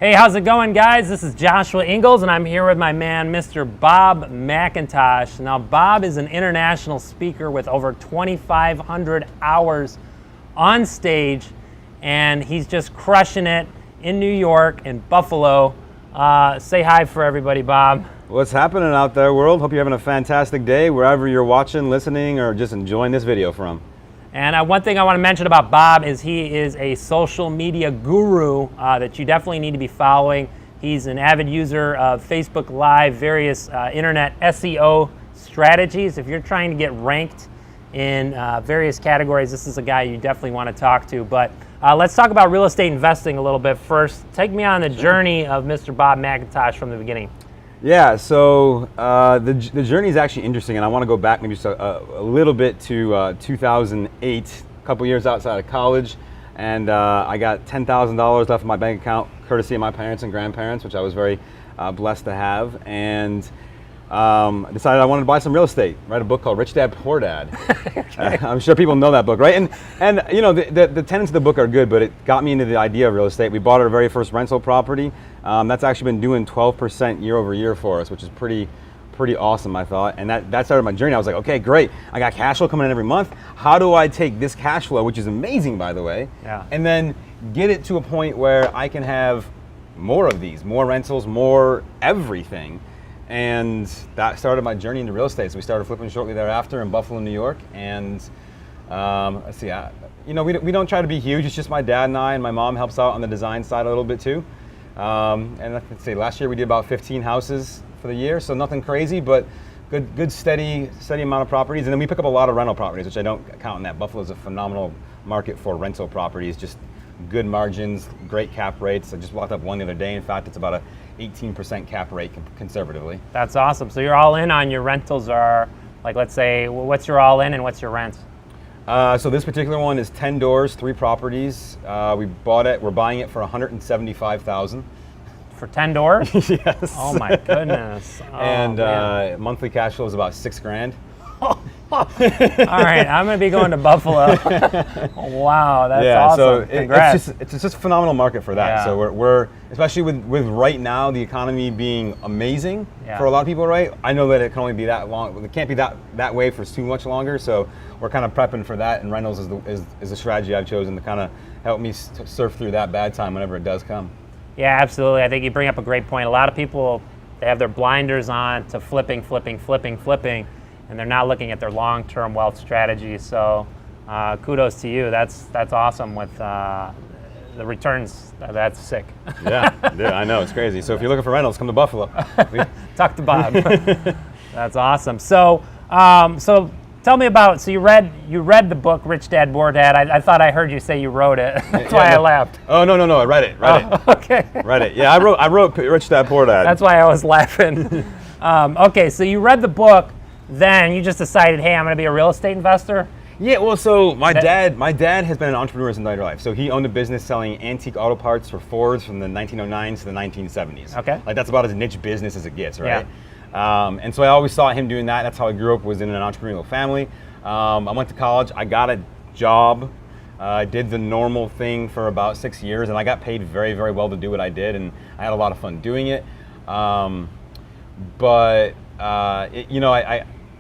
Hey, how's it going, guys? This is Joshua Ingalls, and I'm here with my man, Mr. Bob McIntosh. Now, Bob is an international speaker with over 2,500 hours on stage, and he's just crushing it in New York and Buffalo. Say hi for everybody, Bob. What's happening out there, world? Hope you're having a fantastic day wherever you're watching, listening, or just enjoying this video from. And one thing I want to mention about Bob is he is a social media guru that you definitely need to be following. He's an avid user of Facebook Live, various internet SEO strategies. If you're trying to get ranked in various categories, this is a guy you definitely want to talk to. But let's talk about real estate investing a little bit first. Take me on the journey of Mr. Bob McIntosh from the beginning. Yeah, so the journey is actually interesting, and I want to go back maybe just a little bit to 2008, a couple years outside of college, and I got $10,000 left in my bank account, courtesy of my parents and grandparents, which I was very blessed to have, and I decided I wanted to buy some real estate, write a book called Rich Dad, Poor Dad. Okay. I'm sure people know that book, right? And you know, the tenets of the book are good, but it got me into the idea of real estate. We bought our very first rental property. That's actually been doing 12% year over year for us, which is pretty awesome, I thought. And that started my journey. I was like, okay, great. I got cash flow coming in every month. How do I take this cash flow, which is amazing, by the way, and then get it to a point where I can have more of these, more rentals, more everything. And that started my journey into real estate. So we started flipping shortly thereafter in Buffalo, New York. And let's see, you know, we don't try to be huge. It's just my dad and I, and my mom helps out on the design side a little bit too. And let's say last year we did about 15 houses for the year, so nothing crazy, but good steady amount of properties. And then we pick up a lot of rental properties, which I don't count in that. Buffalo is a phenomenal market for rental properties, just good margins, great cap rates. I just locked up one the other day. In fact, it's about a 18% cap rate conservatively. That's awesome. So you're all in on your rentals are, like, let's say, what's your all in and what's your rent? So this particular one is 10 doors, 3 properties. We bought it, we're buying it for $175,000. For 10 doors? Yes. Oh my goodness. Oh, and monthly cash flow is about $6,000. All right, I'm going to be going to Buffalo. Wow, that's awesome. So congrats. It's just a phenomenal market for that. Yeah. So we're especially with right now the economy being amazing for a lot of people, right? I know that it can only be that long. It can't be that way for too much longer. So we're kind of prepping for that, and rentals is the strategy I've chosen to kind of help me surf through that bad time whenever it does come. Yeah, absolutely. I think you bring up a great point. A lot of people, they have their blinders on to flipping, and they're not looking at their long-term wealth strategy. So kudos to you. That's awesome with the returns. That's sick. Yeah, I know, it's crazy. So if you're looking for rentals, come to Buffalo. Talk to Bob. That's awesome. So tell me about, so you read the book Rich Dad, Poor Dad. I thought I heard you say you wrote it. That's why I laughed. Oh, no, I read it. Okay. Read it. Yeah, I wrote Rich Dad, Poor Dad. That's why I was laughing. Okay, so you read the book, then you just decided, hey, I'm going to be a real estate investor? Yeah, well, so my dad has been an entrepreneur his entire life. So he owned a business selling antique auto parts for Fords from the 1909s to the 1970s. Okay. Like, that's about as niche business as it gets, right? Yeah. And so I always saw him doing that. That's how I grew up, was in an entrepreneurial family. I went to college. I got a job. I did the normal thing for about 6 years, and I got paid very, very well to do what I did, and I had a lot of fun doing it.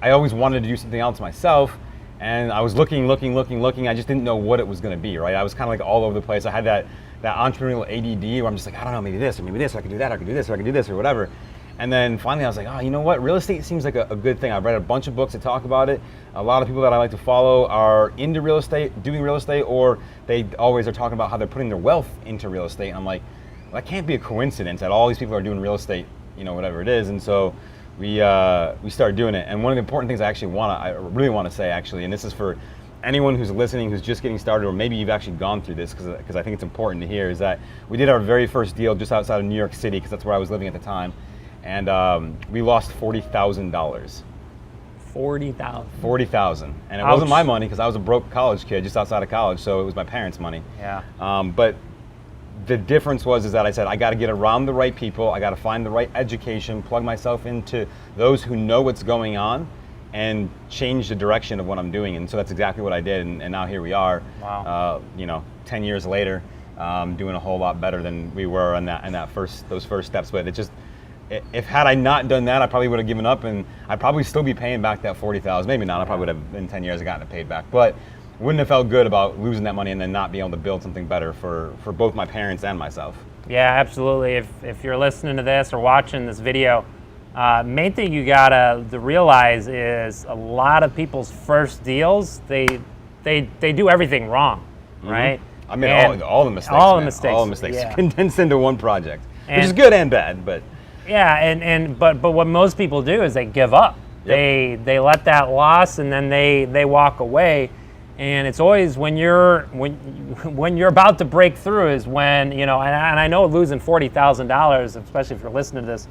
I always wanted to do something else myself, and I was looking. I just didn't know what it was going to be, right? I was kind of like all over the place. I had that entrepreneurial ADD where I'm just like, I don't know, maybe this, or maybe this, or I could do that, or I could do this, or I could do this, or whatever. And then finally I was like, oh, you know what? Real estate seems like a good thing. I've read a bunch of books that talk about it. A lot of people that I like to follow are into real estate, doing real estate, or they always are talking about how they're putting their wealth into real estate. And I'm like, well, that can't be a coincidence that all these people are doing real estate, you know, whatever it is. And so we started doing it. And one of the important things I really want to say, actually, and this is for anyone who's listening, who's just getting started, or maybe you've actually gone through this, because I think it's important to hear, is that we did our very first deal just outside of New York City, because that's where I was living at the time. And we lost $40,000. $40,000. And it wasn't my money, because I was a broke college kid just outside of college, so it was my parents' money. Yeah. But the difference is that I said, I got to get around the right people, I got to find the right education, plug myself into those who know what's going on, and change the direction of what I'm doing. And so that's exactly what I did, and now here we are. Wow. 10 years later, doing a whole lot better than we were on those first steps. But it just, if had I not done that, I probably would have given up, and I'd probably still be paying back that $40,000. Maybe not. I probably would have, in 10 years, gotten it paid back. But wouldn't have felt good about losing that money and then not being able to build something better for both my parents and myself. Yeah, absolutely. If you're listening to this or watching this video, main thing you gotta realize is a lot of people's first deals, they do everything wrong, right? I mean, all the mistakes. All the mistakes yeah. condensed into one project, which is good and bad, but. Yeah, but what most people do is they give up. Yep. They let that loss, and then they walk away. And it's always when you're about to break through is when, and I know losing $40,000, especially if you're listening to this,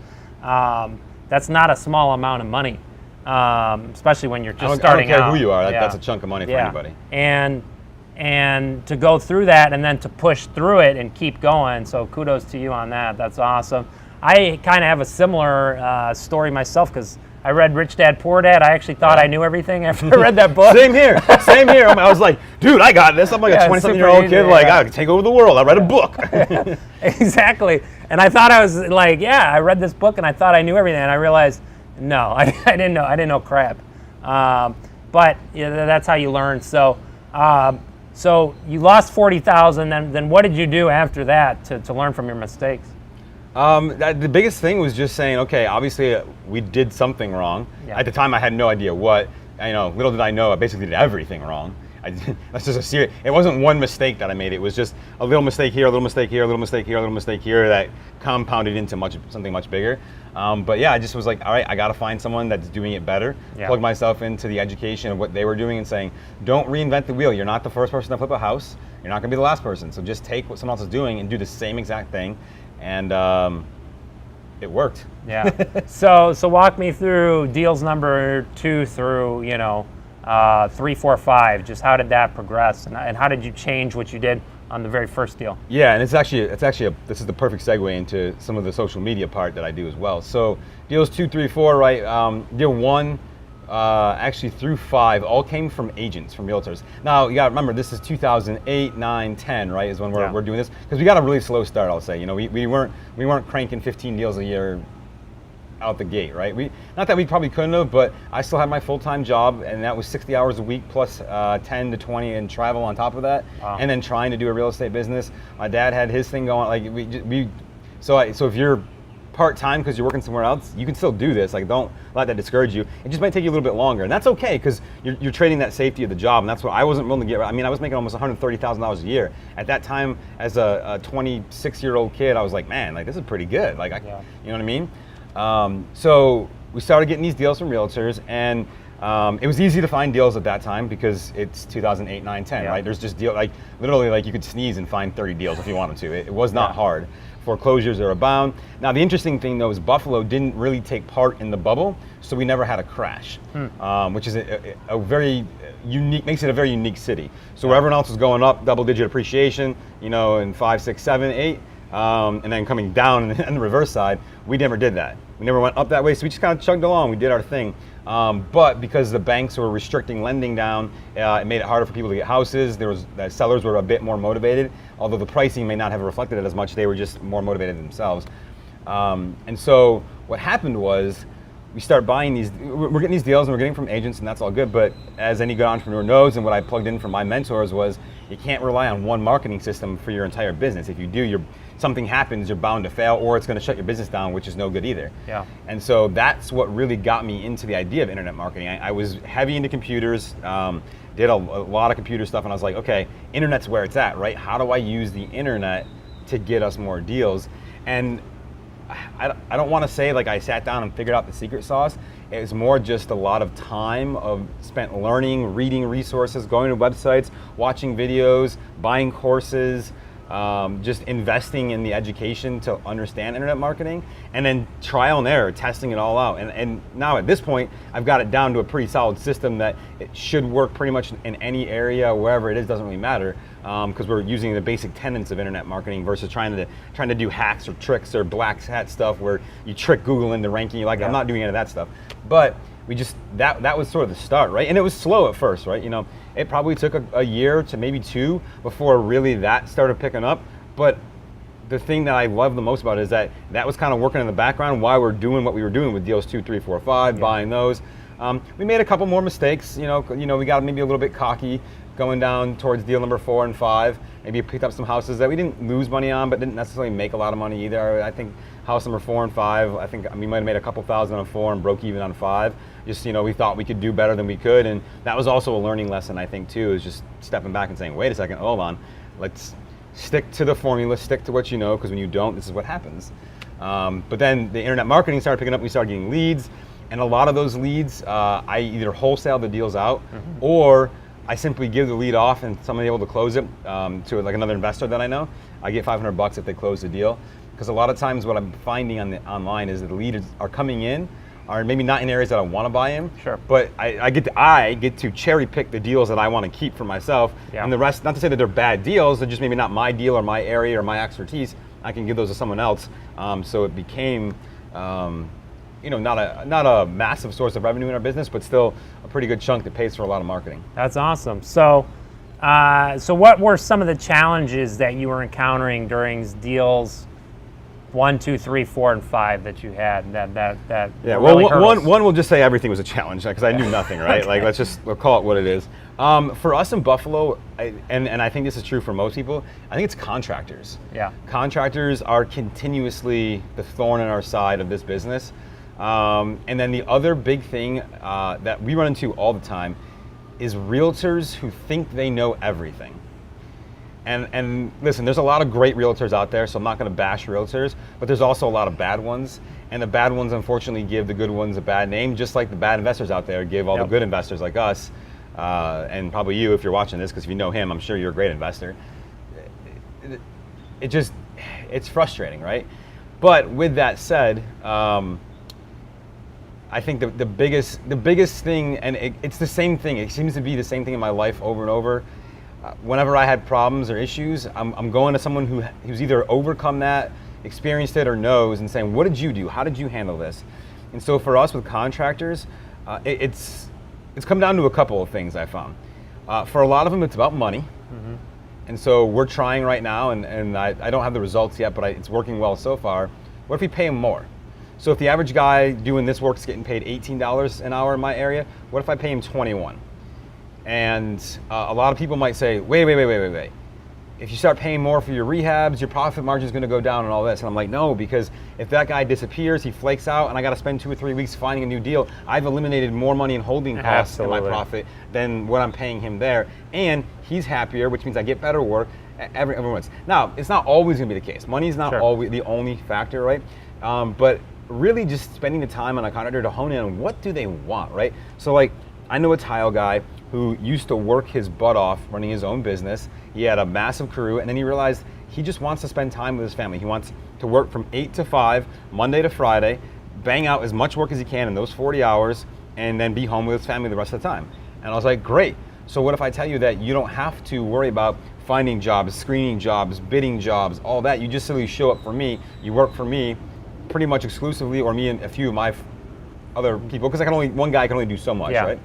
that's not a small amount of money, especially when you're just starting out. I don't care who you are. That's a chunk of money for anybody. And to go through that and then to push through it and keep going. So kudos to you on that. That's awesome. I kind of have a similar story myself because I read Rich Dad Poor Dad. I actually thought I knew everything after I read that book. Same here. I was like, dude, I got this. I'm like a 27-year-old kid. Like, I can take over the world. I read a book. Exactly. And I thought I was like, I read this book and I thought I knew everything. And I realized, no, I didn't know. I didn't know crap. But that's how you learn. So you lost $40,000. Then what did you do after that to learn from your mistakes? The biggest thing was just saying, okay, obviously we did something wrong. Yeah. At the time, I had no idea what. Little did I know, I basically did everything wrong. That's just a serious. It wasn't one mistake that I made. It was just a little mistake here, a little mistake here, a little mistake here, a little mistake here that compounded into something much bigger. But yeah, I just was like, all right, I got to find someone that's doing it better. Yeah. Plug myself into the education of what they were doing and saying, don't reinvent the wheel. You're not the first person to flip a house. You're not going to be the last person. So just take what someone else is doing and do the same exact thing. And it worked. Yeah. So walk me through deals number 2 through 3, 4, 5. Just how did that progress, and how did you change what you did on the very first deal? Yeah, and this is the perfect segue into some of the social media part that I do as well. So deals 2, 3, 4, right? Deal 1. Actually through 5 all came from agents, from realtors. Now you got to remember, this is 2008, 9, 10, right? Is when we're doing this, because we got a really slow start. I'll say, we weren't cranking 15 deals a year out the gate, right? Not that we probably couldn't have, but I still had my full-time job, and that was 60 hours a week plus 10 to 20 in travel on top of that, and then trying to do a real estate business. My dad had his thing going. So if you're part-time because you're working somewhere else, you can still do this. Like, don't let that discourage you. It just might take you a little bit longer, and that's okay, because you're trading that safety of the job, and that's what I wasn't willing to get. I mean, I was making almost $130,000 a year at that time. As a 26-year-old kid, I was like, man, like, this is pretty good. Like, you know what I mean? So we started getting these deals from realtors, and it was easy to find deals at that time because it's 2008, 9, 10, right? There's just literally you could sneeze and find 30 deals if you wanted to. It was not hard. Foreclosures are abound. Now, the interesting thing though is Buffalo didn't really take part in the bubble, so we never had a crash, which is a very unique, makes it a very unique city. So where everyone else was going up, double-digit appreciation, in 5, 6, 7, 8, and then coming down on the reverse side, we never did that. We never went up that way, so we just kind of chugged along. We did our thing. But because the banks were restricting lending down, it made it harder for people to get houses. The sellers were a bit more motivated, although the pricing may not have reflected it as much. They were just more motivated themselves. And so what happened was, we start buying these. We're getting these deals, and we're getting from agents, and that's all good. But as any good entrepreneur knows, and what I plugged in from my mentors was, you can't rely on one marketing system for your entire business. If you do, something happens, you're bound to fail, or it's going to shut your business down, which is no good either. Yeah. And so that's what really got me into the idea of internet marketing. I was heavy into computers, did a lot of computer stuff, and I was like, okay, internet's where it's at, right? How do I use the internet to get us more deals? And I don't want to say like I sat down and figured out the secret sauce. It was more just a lot of time spent learning, reading resources, going to websites, watching videos, buying courses, just investing in the education to understand internet marketing, and then trial and error, testing it all out. And now at this point, I've got it down to a pretty solid system that it should work pretty much in any area, wherever it is, doesn't really matter, because we're using the basic tenets of internet marketing versus trying to do hacks or tricks or black hat stuff where you trick Google into ranking you. I'm not doing any of that stuff. But we just, that was sort of the start, right? And it was slow at first, right? It probably took a year to maybe 2 before really that started picking up. But the thing that I love the most about it is that was kind of working in the background while we're doing what we were doing with deals 2, 3, 4, 5, buying those. We made a couple more mistakes. We got maybe a little bit cocky going down towards deal number 4 and 5. Maybe picked up some houses that we didn't lose money on, but didn't necessarily make a lot of money either. I think house number 4 and 5, I think we might have made a couple thousand on 4 and broke even on 5. Just, we thought we could do better than we could, and that was also a learning lesson, I think, too, is just stepping back and saying, wait a second, hold on, let's stick to the formula, stick to what you know, because when you don't, this is what happens. But then the internet marketing started picking up, we started getting leads, and a lot of those leads, I either wholesale the deals out, or I simply give the lead off and somebody able to close it to like another investor that I know. I get $500 if they close the deal. Because a lot of times what I'm finding online is that the leads are coming in, are maybe not in areas that I want to buy in, but I get to cherry pick the deals that I want to keep for myself, and the rest, not to say that they're bad deals, they're just maybe not my deal or my area or my expertise. I can give those to someone else. So it became, not a massive source of revenue in our business, but still a pretty good chunk that pays for a lot of marketing. That's awesome. So what were some of the challenges that you were encountering during deals 1, 2, 3, 4, and 5 that you had? That well, one will just say everything was a challenge because I knew nothing, right? Okay. Like we'll call it what it is. For us in Buffalo, and I think this is true for most people, I think it's contractors. Yeah. Contractors are continuously the thorn in our side of this business. And then the other big thing that we run into all the time is realtors who think they know everything. And listen, there's a lot of great realtors out there, so I'm not going to bash realtors, but there's also a lot of bad ones. And the bad ones, unfortunately, give the good ones a bad name, just like the bad investors out there give all the good investors like us, and probably you if you're watching this, because if you know him, I'm sure you're a great investor. It's frustrating, right? But with that said, I think the biggest thing, and it's the same thing, it seems to be the same thing in my life over and over. Whenever I had problems or issues, I'm going to someone who's either overcome that, experienced it, or knows, and saying, what did you do? How did you handle this? And so for us with contractors, it's come down to a couple of things I found. For a lot of them, it's about money. And so we're trying right now, and I don't have the results yet, but it's working well so far. What if we pay them more? So if the average guy doing this work is getting paid $18 an hour in my area, what if I pay him $21? And a lot of people might say, wait. If you start paying more for your rehabs, your profit margin is going to go down and all this. And I'm like, no, because if that guy disappears, he flakes out, and I got to spend 2 or 3 weeks finding a new deal, I've eliminated more money in holding costs in my profit than what I'm paying him there. And he's happier, which means I get better work. Everyone's. Now, it's not always going to be the case. Money is not always the only factor, right? But really just spending the time on a contractor to hone in on what do they want, right? So like, I know a tile guy who used to work his butt off running his own business. He had a massive crew, and then he realized he just wants to spend time with his family. He wants to work from 8 to 5, Monday to Friday, bang out as much work as he can in those 40 hours, and then be home with his family the rest of the time. And I was like, great. So what if I tell you that you don't have to worry about finding jobs, screening jobs, bidding jobs, all that. You just simply show up for me, you work for me pretty much exclusively, or me and a few of my other people, because one guy can only do so much, right?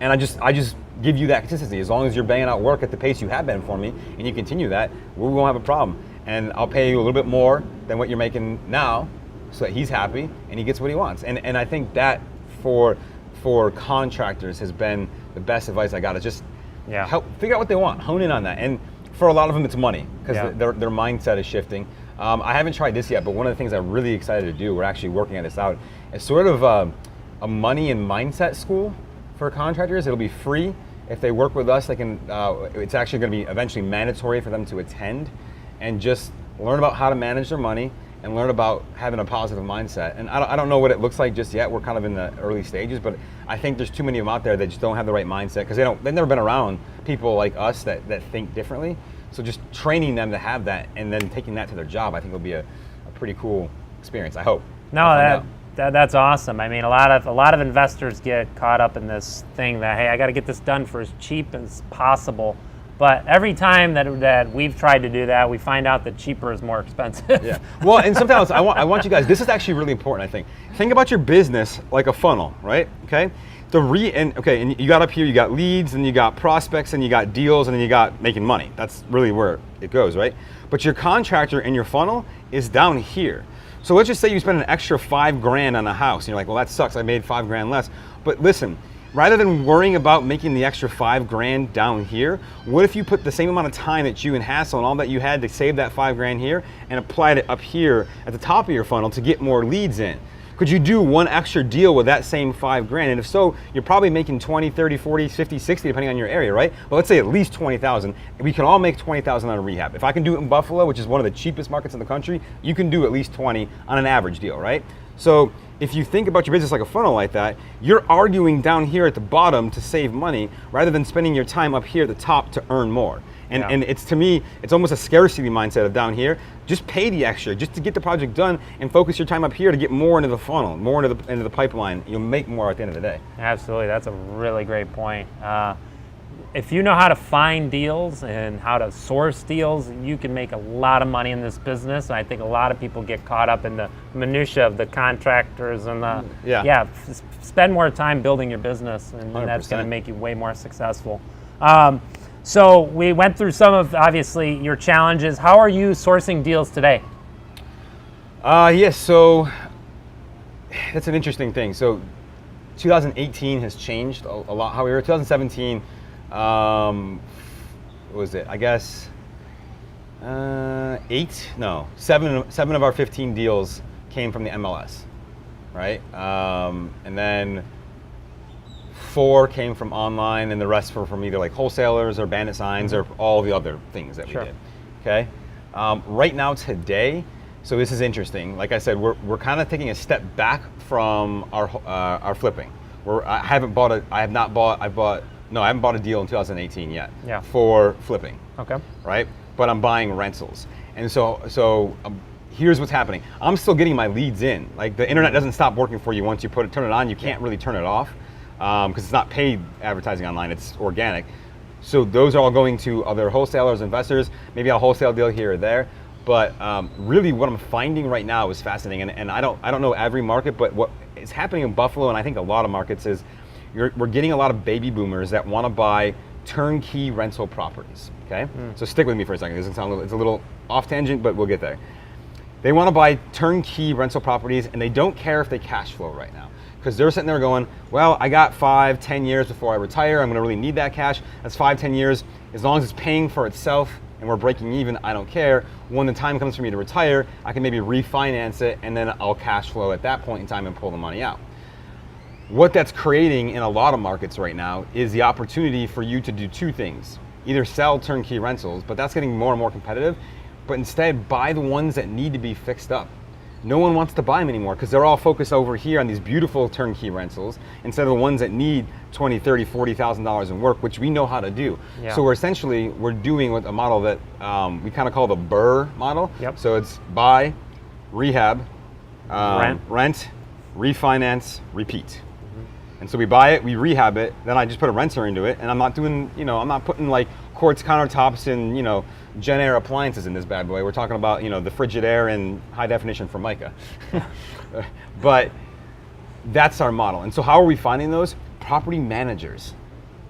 And I just give you that consistency. As long as you're banging out work at the pace you have been for me, and you continue that, we won't have a problem. And I'll pay you a little bit more than what you're making now, so that he's happy and he gets what he wants. And I think that for contractors has been the best advice I got, is just help figure out what they want, hone in on that. And for a lot of them, it's money, because their mindset is shifting. I haven't tried this yet, but one of the things I'm really excited to do, we're actually working on this out, is sort of a money and mindset school for contractors. It'll be free. If they work with us, they can. It's actually going to be eventually mandatory for them to attend and just learn about how to manage their money and learn about having a positive mindset. And I don't know what it looks like just yet. We're kind of in the early stages, but I think there's too many of them out there that just don't have the right mindset, because they've never been around people like us that think differently. So just training them to have that and then taking that to their job, I think will be a pretty cool experience, I hope. No, that's awesome. I mean, a lot of investors get caught up in this thing that, hey, I got to get this done for as cheap as possible. But every time that we've tried to do that, we find out that cheaper is more expensive. Yeah. Well, and sometimes I want you guys, this is actually really important, I think. Think about your business like a funnel, right? Okay? And you got up here, you got leads, and you got prospects, and you got deals, and then you got making money. That's really where it goes, right? But your contractor in your funnel is down here. So let's just say you spend an extra $5,000 on a house, and you're like, well, that sucks, I made $5,000 less. But listen, rather than worrying about making the extra $5,000 down here, what if you put the same amount of time that you and hassle and all that you had to save that $5,000 here and applied it up here at the top of your funnel to get more leads in? Could you do one extra deal with that same $5,000? And if so, you're probably making 20, 30, 40, 50, 60, depending on your area, right? But let's say at least 20,000. We can all make 20,000 on a rehab. If I can do it in Buffalo, which is one of the cheapest markets in the country, you can do at least 20 on an average deal, right? So if you think about your business like a funnel like that, you're arguing down here at the bottom to save money rather than spending your time up here at the top to earn more. And it's, to me, it's almost a scarcity mindset of down here. Just pay the extra, just to get the project done, and focus your time up here to get more into the funnel, more into the pipeline. You'll make more at the end of the day. Absolutely, that's a really great point. If you know how to find deals and how to source deals, you can make a lot of money in this business. And I think a lot of people get caught up in the minutia of the contractors and spend more time building your business, and that's going to make you way more successful. So we went through some of, obviously, your challenges. How are you sourcing deals today? Yes, so that's an interesting thing. So 2018 has changed a lot. How we were 2017, what was it? I guess 7 of our 15 deals came from the MLS, right? And then 4 came from online, and the rest were from either like wholesalers or bandit signs or all the other things that we did. Okay. Right now, today, so this is interesting. Like I said, we're kind of taking a step back from our flipping. I haven't bought a deal in 2018 yet. For flipping. Okay. Right. But I'm buying rentals, and so here's what's happening. I'm still getting my leads in. Like, the internet doesn't stop working for you once you turn it on. You can't really turn it off. Because it's not paid advertising online, it's organic. So those are all going to other wholesalers, investors, maybe a wholesale deal here or there. But really what I'm finding right now is fascinating. And I don't know every market, but what is happening in Buffalo, and I think a lot of markets, is we're getting a lot of baby boomers that want to buy turnkey rental properties, okay? So stick with me for a second. It's a little off tangent, but we'll get there. They want to buy turnkey rental properties, and they don't care if they cash flow right now. Because they're sitting there going, well, I got 5-10 years before I retire. I'm going to really need that cash. That's 5-10 years. As long as it's paying for itself and we're breaking even, I don't care. When the time comes for me to retire, I can maybe refinance it, and then I'll cash flow at that point in time and pull the money out. What that's creating in a lot of markets right now is the opportunity for you to do 2 things. Either sell turnkey rentals, but that's getting more and more competitive, but instead buy the ones that need to be fixed up. No one wants to buy them anymore because they're all focused over here on these beautiful turnkey rentals instead of the ones that need $20,000, $30,000, $40,000 in work, which we know how to do. So we're doing with a model that we kind of call the BRRRR model. So it's buy, rehab, rent, refinance, repeat. And so we buy it, we rehab it, then I just put a renter into it, and I'm not doing, I'm not putting like quartz countertops and, Gen Air appliances in this bad boy. We're talking about, the Frigidaire and high definition Formica. But that's our model. And so how are we finding those? Property managers.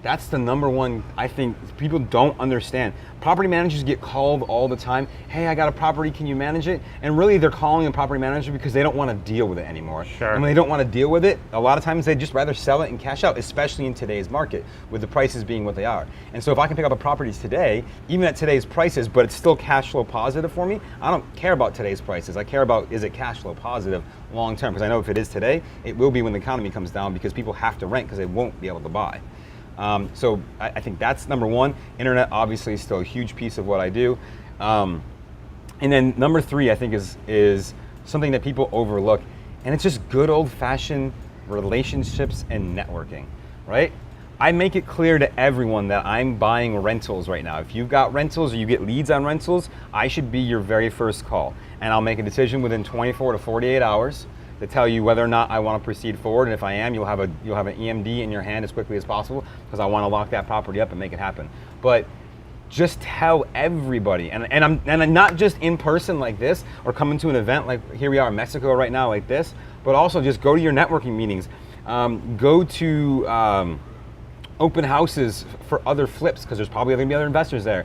That's the number one, I think, people don't understand. Property managers get called all the time. Hey, I got a property, can you manage it? And really they're calling a property manager because they don't want to deal with it anymore. And when they don't want to deal with it, a lot of times they'd just rather sell it and cash out, especially in today's market with the prices being what they are. And so if I can pick up a property today, even at today's prices, but it's still cash flow positive for me, I don't care about today's prices. I care about, is it cash flow positive long term? Because I know if it is today, it will be when the economy comes down because people have to rent because they won't be able to buy. So I think that's number one. Internet obviously is still a huge piece of what I do. And then number 3, I think is something that people overlook, and it's just good old-fashioned relationships and networking, right? I make it clear to everyone that I'm buying rentals right now. If you've got rentals or you get leads on rentals, I should be your very first call, and I'll make a decision within 24 to 48 hours to tell you whether or not I want to proceed forward, and if I am, you'll have an EMD in your hand as quickly as possible because I want to lock that property up and make it happen. But just tell everybody, and I'm not just in person like this or coming to an event like here we are in Mexico right now like this, but also just go to your networking meetings. Go to open houses for other flips, because there's probably going to be other investors there.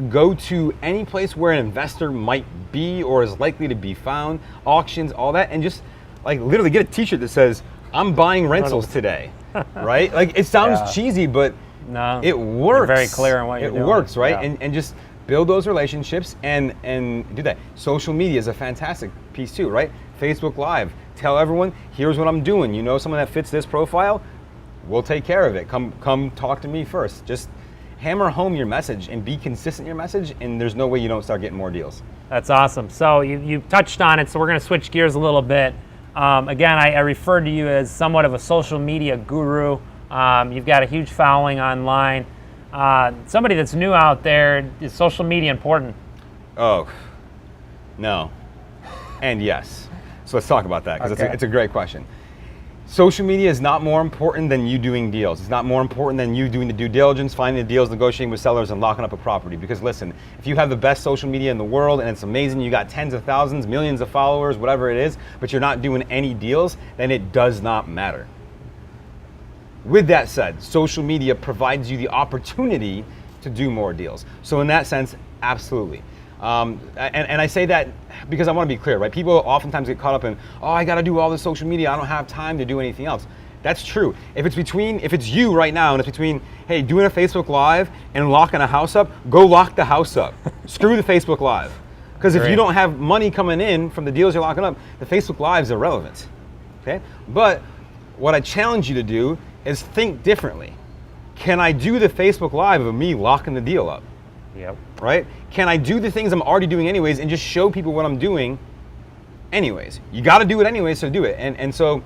Go to any place where an investor might be or is likely to be found, auctions, all that, and just like literally get a t-shirt that says, I'm buying rentals today, right? Like it sounds cheesy, but no, it works. You're very clear on what you're doing. It works, right? Yeah. And just build those relationships and do that. Social media is a fantastic piece too, right? Facebook Live, tell everyone, here's what I'm doing. You know someone that fits this profile? We'll take care of it. Come talk to me first. Just hammer home your message and be consistent in your message, and there's no way you don't start getting more deals. That's awesome. So you touched on it, so we're going to switch gears a little bit. Again, I referred to you as somewhat of a social media guru. You've got a huge following online. Somebody that's new out there, is social media important? Oh, no, and yes. So let's talk about that, because it's a great question. Social media is not more important than you doing deals. It's not more important than you doing the due diligence, finding the deals, negotiating with sellers, and locking up a property. Because listen, if you have the best social media in the world and it's amazing, you got tens of thousands, millions of followers, whatever it is, but you're not doing any deals, then it does not matter. With that said, social media provides you the opportunity to do more deals. So in that sense, absolutely. And I say that because I want to be clear, right? People oftentimes get caught up in, oh, I got to do all this social media. I don't have time to do anything else. That's true. If it's you right now and it's between, hey, doing a Facebook Live and locking a house up, go lock the house up. Screw the Facebook Live. Because if you don't have money coming in from the deals you're locking up, the Facebook Live is irrelevant. Okay? But what I challenge you to do is think differently. Can I do the Facebook Live of me locking the deal up? Yep. Right? Can I do the things I'm already doing anyways and just show people what I'm doing anyways? You got to do it anyways, so do it. And so,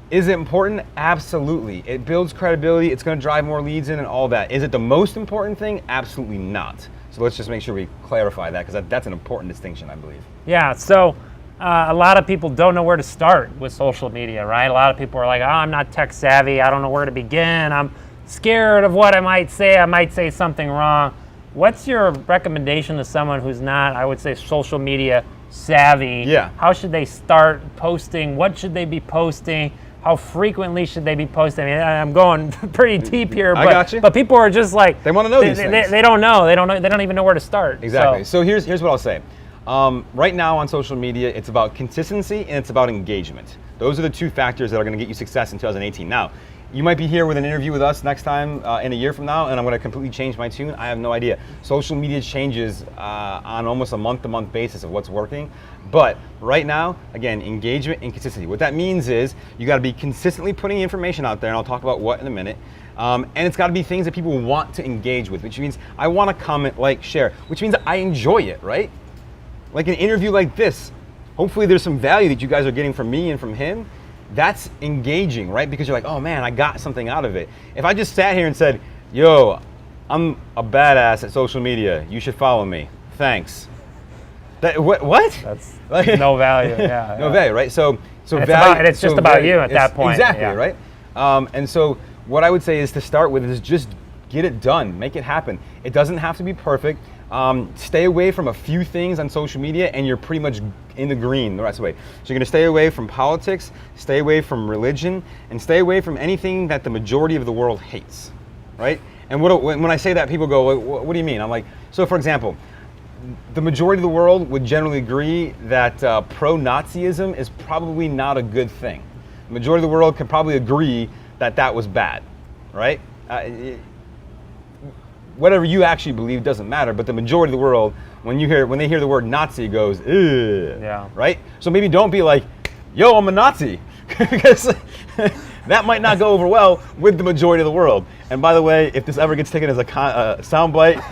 is it important? Absolutely. It builds credibility. It's going to drive more leads in and all that. Is it the most important thing? Absolutely not. So let's just make sure we clarify that, because that's an important distinction, I believe. Yeah. So a lot of people don't know where to start with social media, right? A lot of people are like, oh, I'm not tech savvy. I don't know where to begin. I'm scared of what I might say. I might say something wrong. What's your recommendation to someone who's not, I would say, social media savvy? Yeah. How should they start posting? What should they be posting? How frequently should they be posting? I mean, I'm going pretty deep here, I got you. But people are just like, they want to know these things. They don't know. They don't even know where to start. Exactly. So here's what I'll say. Right now on social media, it's about consistency and it's about engagement. Those are the two factors that are going to get you success in 2018. Now, you might be here with an interview with us next time in a year from now, and I'm going to completely change my tune. I have no idea. Social media changes on almost a month-to-month basis of what's working. But right now, again, engagement and consistency. What that means is you got to be consistently putting information out there, and I'll talk about what in a minute. And it's got to be things that people want to engage with, which means I want to comment, like, share, which means I enjoy it, right? Like an interview like this, hopefully there's some value that you guys are getting from me and from him. That's engaging, right? Because you're like, oh man, I got something out of it. If I just sat here and said, yo, I'm a badass at social media, you should follow me, thanks. What? That's like, no value, yeah. No value, right? So it's just about you at that point. Exactly, right? And so what I would say is to start with is just get it done, make it happen. It doesn't have to be perfect. Stay away from a few things on social media and you're pretty much in the green the rest of the way. So you're going to stay away from politics, stay away from religion, and stay away from anything that the majority of the world hates, right? And when I say that, people go, what do you mean? I'm like, so for example, the majority of the world would generally agree that pro-Nazism is probably not a good thing. The majority of the world could probably agree that that was bad, right? Whatever you actually believe doesn't matter, but the majority of the world, when they hear the word Nazi, goes, ugh, yeah, right? So maybe don't be like, yo, I'm a Nazi, because that might not go over well with the majority of the world. And by the way, if this ever gets taken as a soundbite,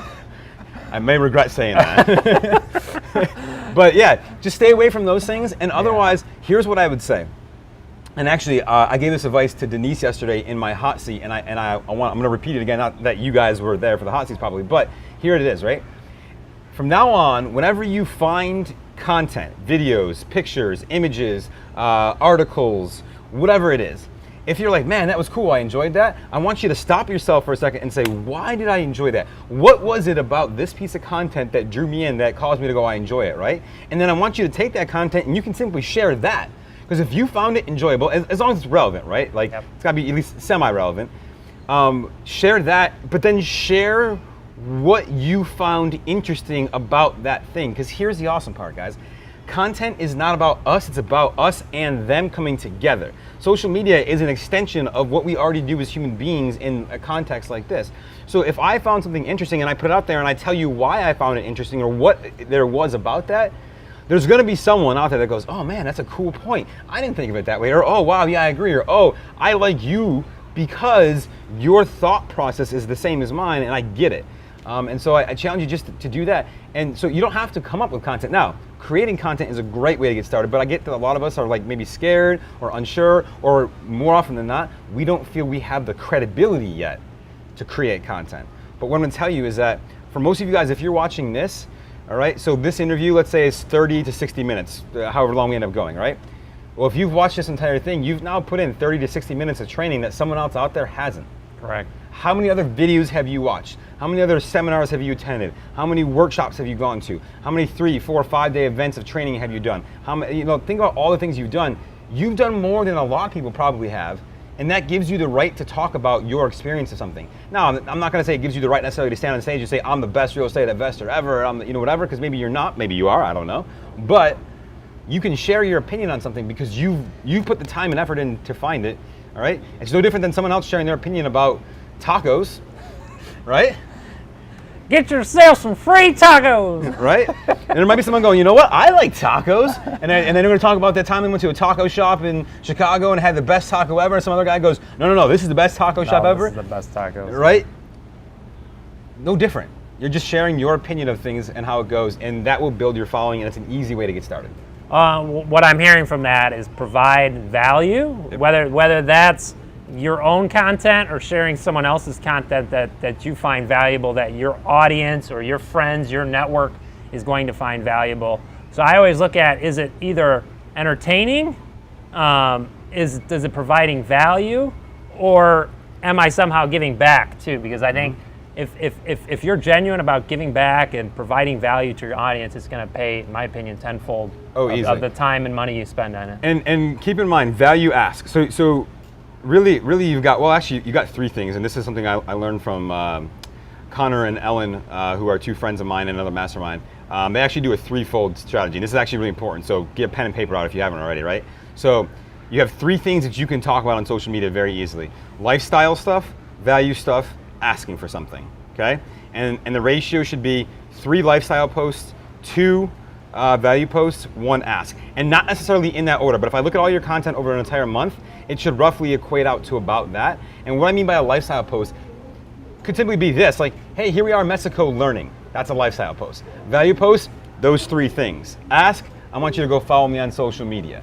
I may regret saying that. But yeah, just stay away from those things. And otherwise, here's what I would say. And actually, I gave this advice to Denise yesterday in my hot seat, and I'm going to repeat it again. Not that you guys were there for the hot seats probably, but here it is, right? From now on, whenever you find content, videos, pictures, images, articles, whatever it is, if you're like, man, that was cool, I enjoyed that, I want you to stop yourself for a second and say, why did I enjoy that? What was it about this piece of content that drew me in, that caused me to go, I enjoy it, right? And then I want you to take that content and you can simply share that. Because if you found it enjoyable, as long as it's relevant, right? Like it's gotta be at least semi-relevant. Share that, but then share what you found interesting about that thing. Because here's the awesome part, guys. Content is not about us, it's about us and them coming together. Social media is an extension of what we already do as human beings in a context like this. So if I found something interesting and I put it out there and I tell you why I found it interesting or what there was about that, there's gonna be someone out there that goes, oh man, that's a cool point. I didn't think of it that way. Or, oh wow, yeah, I agree. Or, oh, I like you because your thought process is the same as mine and I get it. And so I challenge you just to do that. And so you don't have to come up with content. Now, creating content is a great way to get started, but I get that a lot of us are like maybe scared or unsure, or more often than not, we don't feel we have the credibility yet to create content. But what I'm gonna tell you is that for most of you guys, if you're watching this, all right, so this interview, let's say is 30 to 60 minutes, however long we end up going, right? Well, if you've watched this entire thing, you've now put in 30 to 60 minutes of training that someone else out there hasn't. Correct. How many other videos have you watched? How many other seminars have you attended? How many workshops have you gone to? How many 3, 4, 5 day events of training have you done? How many, think about all the things you've done. You've done more than a lot of people probably have, and that gives you the right to talk about your experience of something. Now, I'm not gonna say it gives you the right necessarily to stand on stage and say, I'm the best real estate investor ever, I'm the, whatever, because maybe you're not, maybe you are, I don't know. But you can share your opinion on something because you've put the time and effort in to find it, all right? It's no different than someone else sharing their opinion about tacos, right? Get yourself some free tacos. Right? And there might be someone going, you know what? I like tacos. And then they're going to talk about that time they went to a taco shop in Chicago and had the best taco ever. And some other guy goes, no, this is the best taco shop ever. This is the best tacos. Right? No different. You're just sharing your opinion of things and how it goes, and that will build your following, and it's an easy way to get started. What I'm hearing from that is provide value, whether that's your own content or sharing someone else's content that you find valuable, that your audience or your friends, your network is going to find valuable. So I always look at, is it either entertaining, does it providing value, or am I somehow giving back too? Because I think if you're genuine about giving back and providing value to your audience, it's going to pay, in my opinion, tenfold of the time and money you spend on it. And keep in mind, value ask. So really you've got, well actually you got 3 things, and this is something I learned from Connor and Ellen, who are 2 friends of mine and another mastermind. They actually do a 3-fold strategy, and this is actually really important, so get a pen and paper out if you haven't already, right? So you have 3 things that you can talk about on social media very easily. Lifestyle stuff, value stuff, asking for something, okay? And the ratio should be 3 lifestyle posts, 2 value posts, 1 ask. And not necessarily in that order, but if I look at all your content over an entire month, it should roughly equate out to about that. And what I mean by a lifestyle post could simply be this, like, hey, here we are in Mexico learning. That's a lifestyle post. Value post, those 3 things. Ask, I want you to go follow me on social media,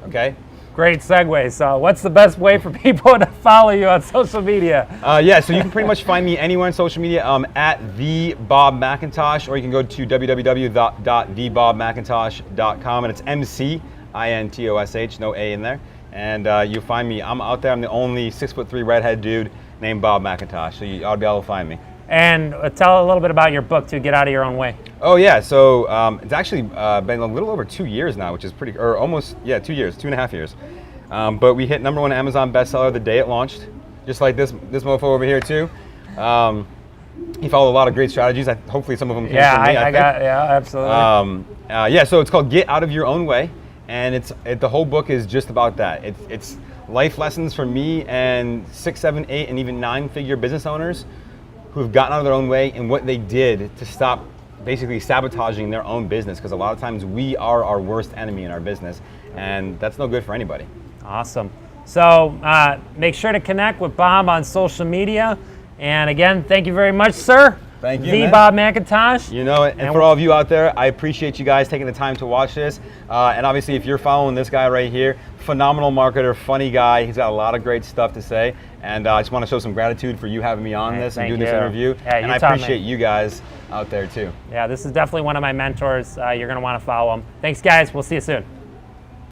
okay? Great segue. So what's the best way for people to follow you on social media? Yeah, so you can pretty much find me anywhere on social media at the Bob McIntosh, or you can go to www.thebobmcintosh.com, and it's McIntosh, no A in there. And you'll find me. I'm out there. I'm the only 6'3" redhead dude named Bob McIntosh, so you ought to be able to find me. And tell a little bit about your book, to Get Out of Your Own Way. Oh yeah, so it's actually been a little over 2 years now, which is pretty, or almost, 2 years, 2.5 years. But we hit #1 Amazon bestseller the day it launched, just like this mofo over here too. He followed a lot of great strategies. Hopefully some of them came from me. Absolutely. So it's called Get Out of Your Own Way, and the whole book is just about that. It's life lessons from me and 6, 7, 8, and even 9-figure business owners who have gotten out of their own way and what they did to stop basically sabotaging their own business, because a lot of times we are our worst enemy in our business, and that's no good for anybody. Awesome. So make sure to connect with Bob on social media. And again, thank you very much, sir. Thank you, The Bob McIntosh. You know it. And for all of you out there, I appreciate you guys taking the time to watch this. And obviously, if you're following this guy right here, phenomenal marketer, funny guy. He's got a lot of great stuff to say. And I just want to show some gratitude for you having me on this and doing this interview. And I appreciate you guys out there too. Yeah, this is definitely one of my mentors. You're going to want to follow him. Thanks, guys. We'll see you soon.